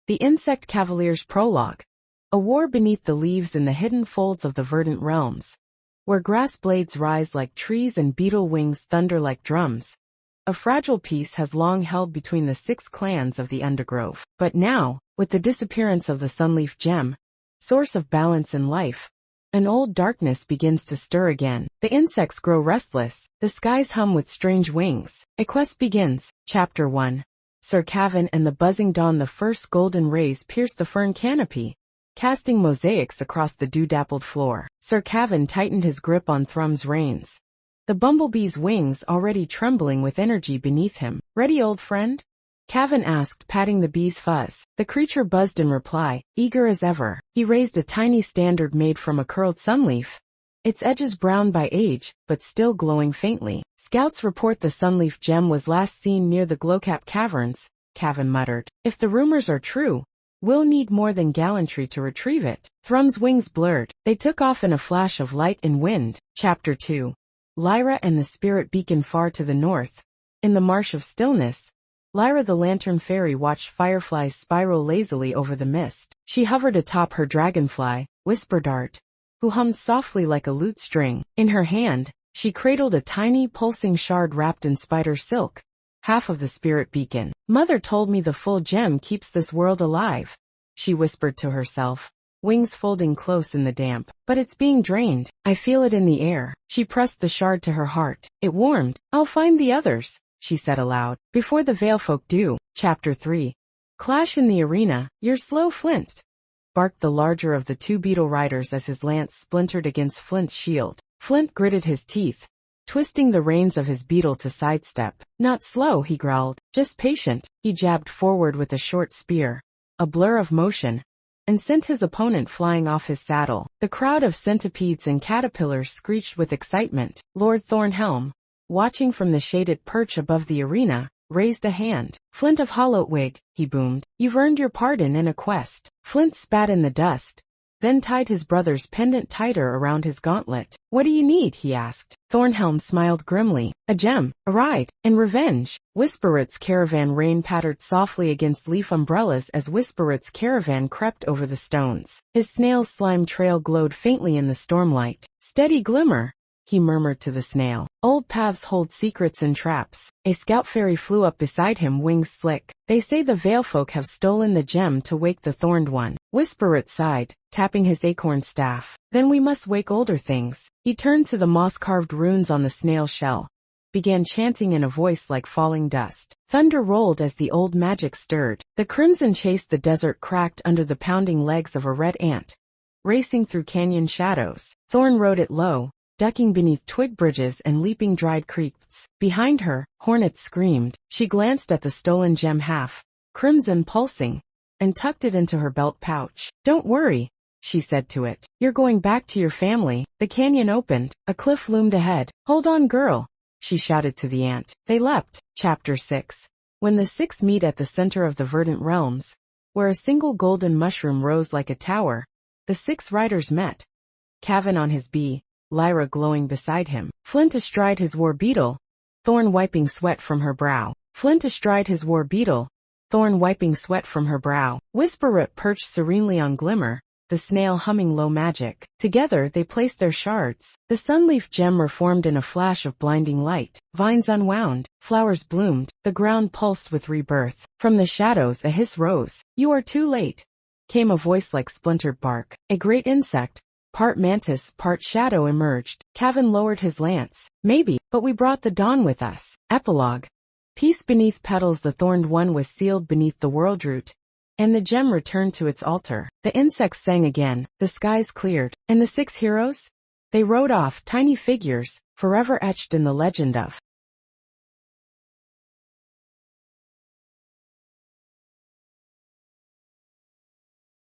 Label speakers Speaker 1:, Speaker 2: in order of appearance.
Speaker 1: The Insect Cavalier's Prologue. A war beneath the leaves in the hidden folds of the verdant realms, where grass blades rise like trees and beetle wings thunder like drums. A fragile peace has long held between the 6 clans of the Undergrove. But now, with the disappearance of the Sunleaf Gem, source of balance and life, an old darkness begins to stir again. The insects grow restless, the skies hum with strange wings. A quest begins. Chapter 1. Sir Kavin and the buzzing dawn. The first golden rays pierce the fern canopy, casting mosaics across the dew-dappled floor. Sir Kavin tightened his grip on Thrum's reins, the bumblebee's wings already trembling with energy beneath him. "Ready, old friend?" Kavin asked, patting the bee's fuzz. The creature buzzed in reply, eager as ever. He raised a tiny standard made from a curled sunleaf, its edges browned by age, but still glowing faintly. "Scouts report the Sunleaf Gem was last seen near the Glowcap Caverns," Kavin muttered. "If the rumors are true, we'll need more than gallantry to retrieve it." Thrum's wings blurred. They took off in a flash of light and wind. Chapter 2. Lyra and the Spirit Beacon. Far to the north, in the Marsh of Stillness, Lyra the Lantern Fairy watched fireflies spiral lazily over the mist. She hovered atop her dragonfly, Whisperdart, who hummed softly like a lute string. In her hand, she cradled a tiny pulsing shard wrapped in spider silk, half of the Spirit Beacon. "Mother told me the full gem keeps this world alive," she whispered to herself, wings folding close in the damp. "But it's being drained. I feel it in the air." She pressed the shard to her heart. It warmed. "I'll find the others," she said aloud, "before the Veilfolk do." Chapter 3. Clash in the arena. "You're slow, Flint," barked the larger of the 2 beetle riders as his lance splintered against Flint's shield. Flint gritted his teeth, twisting the reins of his beetle to sidestep. "Not slow," he growled, "just patient." He jabbed forward with a short spear, a blur of motion, and sent his opponent flying off his saddle. The crowd of centipedes and caterpillars screeched with excitement. Lord Thornhelm, watching from the shaded perch above the arena, raised a hand. "Flint of Hollowtwig," he boomed, "you've earned your pardon and a quest." Flint spat in the dust, then tied his brother's pendant tighter around his gauntlet. "What do you need?" he asked. Thornhelm smiled grimly. "A gem, a ride, and revenge." Whisperit's caravan rain pattered softly against leaf umbrellas as Whisperit's caravan crept over the stones. His snail's slime trail glowed faintly in the stormlight. "Steady glimmer," he murmured to the snail. "Old paths hold secrets and traps." A scout fairy flew up beside him, wings slick. "They say the Veilfolk have stolen the gem to wake the Thorned One." Whisperet sighed, tapping his acorn staff. "Then we must wake older things." He turned to the moss-carved runes on the snail shell, began chanting in a voice like falling dust. Thunder rolled as the old magic stirred. The crimson chased the desert, cracked under the pounding legs of a red ant, racing through canyon shadows. Thorn rode it low, ducking beneath twig bridges and leaping dried creeks. Behind her, hornets screamed. She glanced at the stolen gem, half crimson pulsing, and tucked it into her belt pouch. "Don't worry," she said to it. "You're going back to your family." The canyon opened. A cliff loomed ahead. "Hold on, girl," she shouted to the ant. They leapt. Chapter 6. When the 6 meet at the center of the verdant realms, where a single golden mushroom rose like a tower, the 6 riders met. Kavin on his bee, Lyra glowing beside him, Flint astride his war beetle, Thorn wiping sweat from her brow. Flint astride his war beetle, Thorn wiping sweat from her brow. Whisperet perched serenely on Glimmer, the snail humming low magic. Together they placed their shards. The Sunleaf Gem reformed in a flash of blinding light. Vines unwound, flowers bloomed, the ground pulsed with rebirth. From the shadows a hiss rose. "You are too late," came a voice like splintered bark. A great insect, part mantis, part shadow, emerged. Kavin lowered his lance. "Maybe, but we brought the dawn with us." Epilogue. Peace beneath petals. The Thorned One was sealed beneath the worldroot, and the gem returned to its altar. The insects sang again, the skies cleared, and the 6 heroes? They rode off, tiny figures, forever etched in the legend of